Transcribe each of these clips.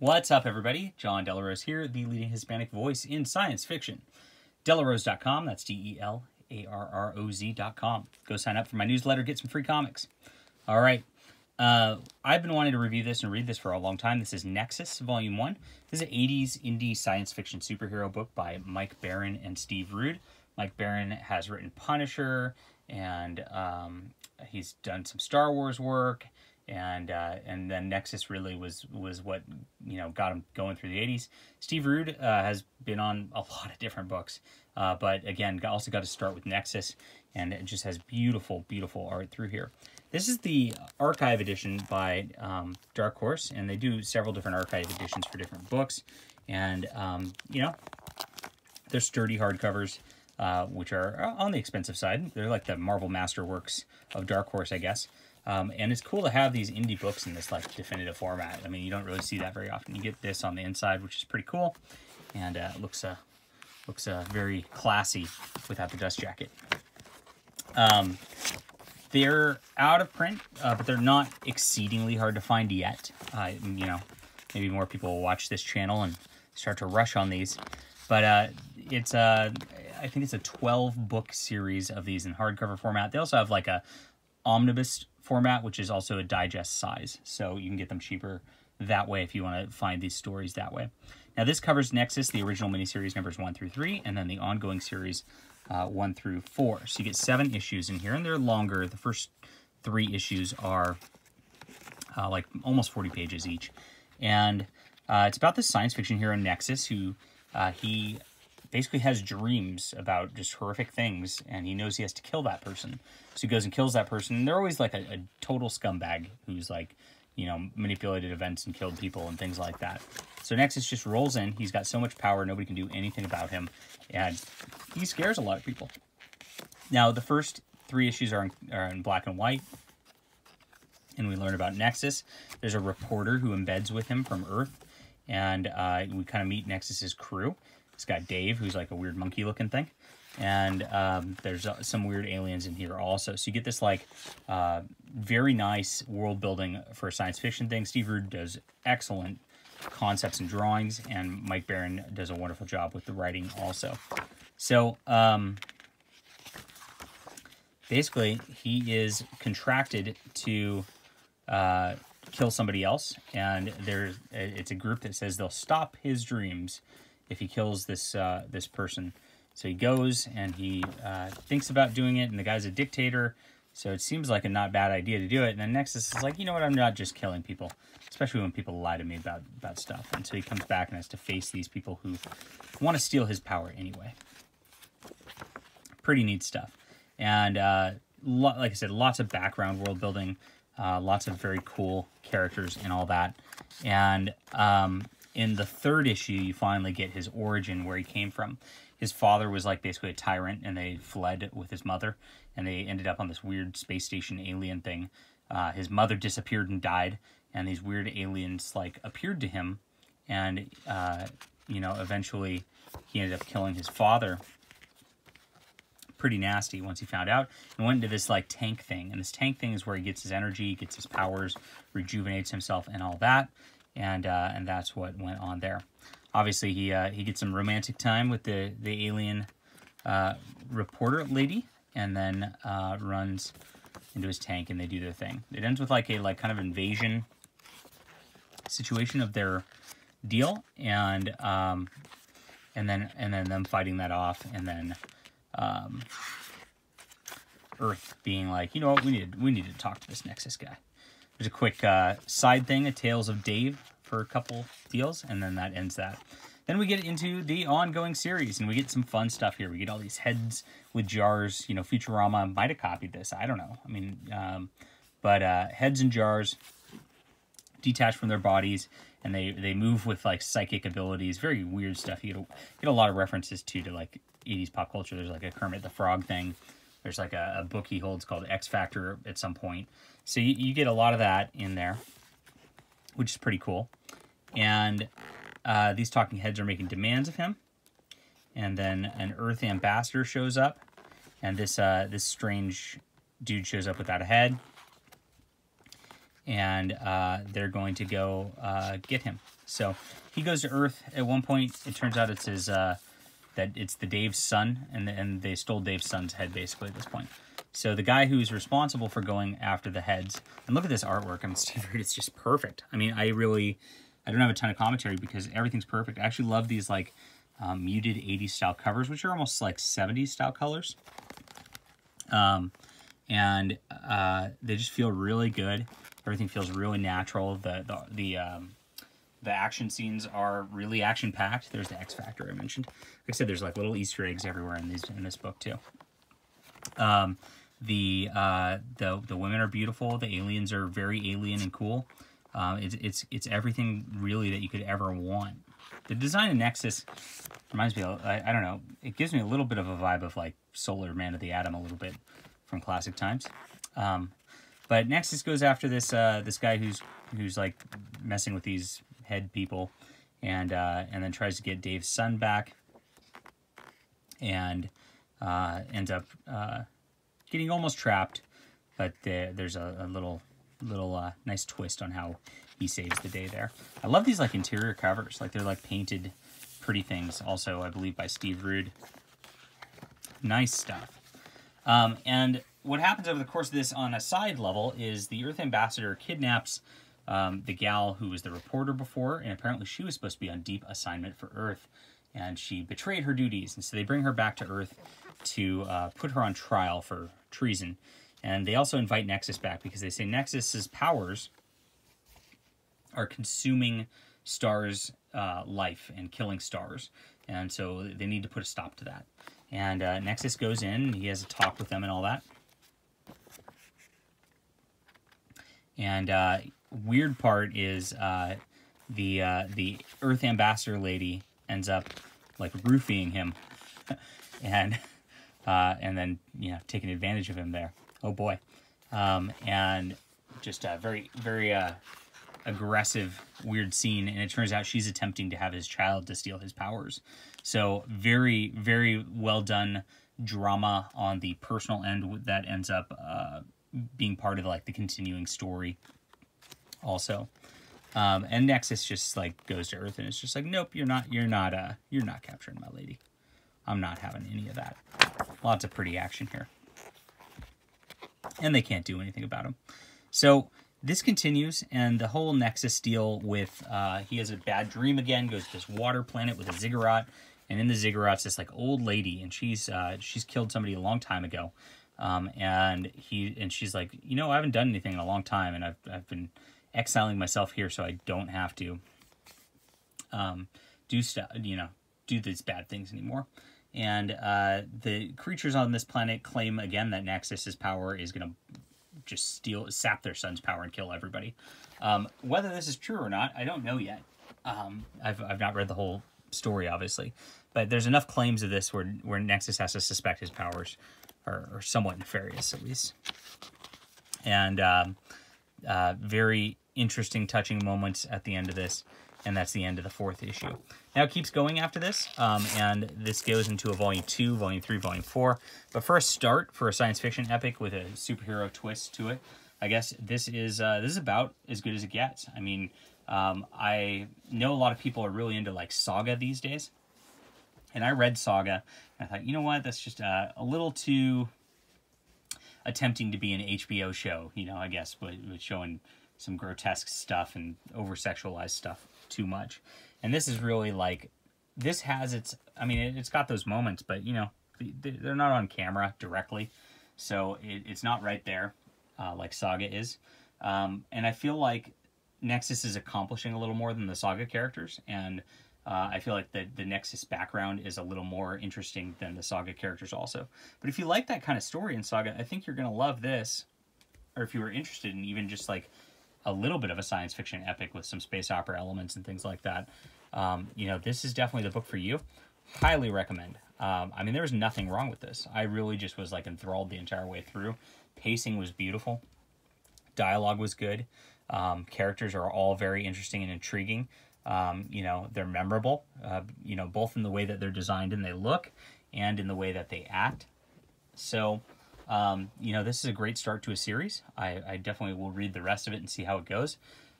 What's up, everybody? John Delarose here, the leading Hispanic voice in science fiction. Delarose.com, that's DELARROZ.com. Go sign up for my newsletter, get some free comics. All right. I've been wanting to review this and read this for a long time. This is Nexus, Volume 1. This is an 80s indie science fiction superhero book by Mike Baron and Steve Rude. Mike Baron has written Punisher, and he's done some Star Wars work. And then Nexus really was what got him going through the 80s. Steve Rude has been on a lot of different books, but again, also got to start with Nexus, and it just has beautiful, beautiful art through here. This is the archive edition by Dark Horse, and they do several different archive editions for different books, and they're sturdy hardcovers, which are on the expensive side. They're like the Marvel Masterworks of Dark Horse, I guess. And it's cool to have these indie books in this like definitive format. I mean, you don't really see that very often. You get this on the inside, which is pretty cool, and it looks very classy without the dust jacket. They're out of print, but they're not exceedingly hard to find yet. Maybe more people will watch this channel and start to rush on these. But I think it's a 12-book series of these in hardcover format. They also have like a omnibus format, which is also a digest size, so you can get them cheaper that way if you want to find these stories that way. Now this covers Nexus, the original miniseries numbers 1 through 3, and then the ongoing series 1 through 4. So you get 7 issues in here, and they're longer. The first 3 issues are like almost 40 pages each, and it's about this science fiction hero Nexus who he basically has dreams about just horrific things, and he knows he has to kill that person. So he goes and kills that person, and they're always like a total scumbag who's like, manipulated events and killed people and things like that. So Nexus just rolls in. He's got so much power, nobody can do anything about him, and he scares a lot of people. Now, the first 3 issues are in black and white, and we learn about Nexus. There's a reporter who embeds with him from Earth, and we kind of meet Nexus's crew. It's got Dave, who's like a weird monkey-looking thing, and there's some weird aliens in here also. So you get this like very nice world building for a science fiction thing. Steve Rude does excellent concepts and drawings, and Mike Baron does a wonderful job with the writing also. So basically, he is contracted to kill somebody else, and it's a group that says they'll stop his dreams if he kills this person. So he goes and he thinks about doing it, and the guy's a dictator, so it seems like a not bad idea to do it. And then Nexus is like, you know what, I'm not just killing people, especially when people lie to me about stuff. And so he comes back and has to face these people who want to steal his power anyway. Pretty neat stuff. And like I said, lots of background world building, lots of very cool characters and all that. And in the 3rd issue, you finally get his origin, where he came from. His father was like basically a tyrant, and they fled with his mother, and they ended up on this weird space station alien thing. His mother disappeared and died, and these weird aliens like appeared to him, and eventually he ended up killing his father. Pretty nasty once he found out, and went into this like tank thing. And this tank thing is where he gets his energy, gets his powers, rejuvenates himself, and all that. And that's what went on there. Obviously, he gets some romantic time with the alien reporter lady, and then runs into his tank, and they do their thing. It ends with like a kind of invasion situation of their deal, and then them fighting that off, and then Earth being like, you know what, we need to talk to this Nexus guy. There's a quick side thing, a Tales of Dave for a couple deals, and then that ends that. Then we get into the ongoing series, and we get some fun stuff here. We get all these heads with jars. Futurama might have copied this. I don't know. I mean, but heads and jars detached from their bodies, and they move with like psychic abilities. Very weird stuff. You get a lot of references to like 80s pop culture. There's like a Kermit the Frog thing. There's like a book he holds called X Factor at some point. So you get a lot of that in there, which is pretty cool. And these talking heads are making demands of him. And then an Earth ambassador shows up, and this strange dude shows up without a head. and they're going to go get him. So he goes to Earth. At one point, it turns out it's his that it's the Dave's son, and they stole Dave's son's head basically at this point. So the guy who's responsible for going after the heads, and look at this artwork. I mean, Steve Reed, it's just perfect. I mean, I don't have a ton of commentary because everything's perfect. I actually love these like muted 80s style covers, which are almost like 70s style colors. And they just feel really good. Everything feels really natural. The action scenes are really action-packed. There's the X Factor I mentioned. Like I said, there's like little Easter eggs everywhere in this book too. The women are beautiful. The aliens are very alien and cool. It's everything really that you could ever want. The design of Nexus reminds me of, I don't know, it gives me a little bit of a vibe of like Solar Man of the Atom a little bit from classic times. But Nexus goes after this this guy who's like messing with these head people, and then tries to get Dave's son back, and ends up getting almost trapped. But there's a little nice twist on how he saves the day there. I love these like interior covers, like they're like painted pretty things. Also, I believe by Steve Rude. Nice stuff. And what happens over the course of this on a side level is the Earth Ambassador kidnaps the gal who was the reporter before, and apparently she was supposed to be on deep assignment for Earth, and she betrayed her duties, and so they bring her back to Earth to put her on trial for treason. And they also invite Nexus back because they say Nexus's powers are consuming stars' life and killing stars, and so they need to put a stop to that. And Nexus goes in, and he has a talk with them and all that. And weird part is the Earth Ambassador lady ends up like roofing him, and then taking advantage of him there. Oh boy, and just a very aggressive, weird scene. And it turns out she's attempting to have his child to steal his powers. So very, very well done drama on the personal end that ends up being part of like the continuing story also. And Nexus just like goes to Earth and it's just like, nope, you're not capturing my lady. I'm not having any of that. Lots of pretty action here. And they can't do anything about him. So this continues, and the whole Nexus deal with, he has a bad dream again, goes to this water planet with a ziggurat, and in the ziggurat's this like old lady, and she's killed somebody a long time ago. And she's like, I haven't done anything in a long time, and I've been exiling myself here so I don't have to do these bad things anymore. And the creatures on this planet claim again that Nexus's power is going to just sap their son's power and kill everybody. Whether this is true or not, I don't know yet. I've not read the whole story, obviously, but there's enough claims of this where Nexus has to suspect his powers are somewhat nefarious, at least. And very interesting, touching moments at the end of this, and that's the end of the 4th issue. Now it keeps going after this, and this goes into a Volume 2, Volume 3, Volume 4. But for a start, for a science fiction epic with a superhero twist to it, I guess this is about as good as it gets. I mean, I know a lot of people are really into like Saga these days, and I read Saga, and I thought, you know what, that's just a little too attempting to be an HBO show, I guess, with showing some grotesque stuff and over-sexualized stuff too much. And this is really like, this has its, I mean, it's got those moments, but, they're not on camera directly, so it's not right there like Saga is. And I feel like Nexus is accomplishing a little more than the Saga characters, and I feel like the Nexus background is a little more interesting than the Saga characters also. But if you like that kind of story in Saga, I think you're going to love this. Or if you were interested in even just like a little bit of a science fiction epic with some space opera elements and things like that, this is definitely the book for you. Highly recommend. I mean, there was nothing wrong with this. I really just was like enthralled the entire way through. Pacing was beautiful. Dialogue was good. Characters are all very interesting and intriguing. They're memorable, both in the way that they're designed and they look, and in the way that they act. So, You know, this is a great start to a series. I definitely will read the rest of it and see how it goes.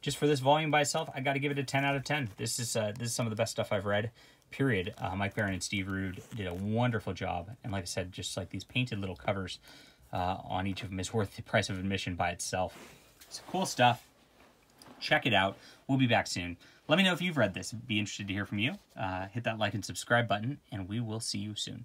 Just for this volume by itself, I got to give it a 10 out of 10. This is some of the best stuff I've read, period. Mike Barron and Steve Rude did a wonderful job. And like I said, just like these painted little covers on each of them is worth the price of admission by itself. It's cool stuff. Check it out. We'll be back soon. Let me know if you've read this. Be interested to hear from you. Hit that like and subscribe button, and we will see you soon.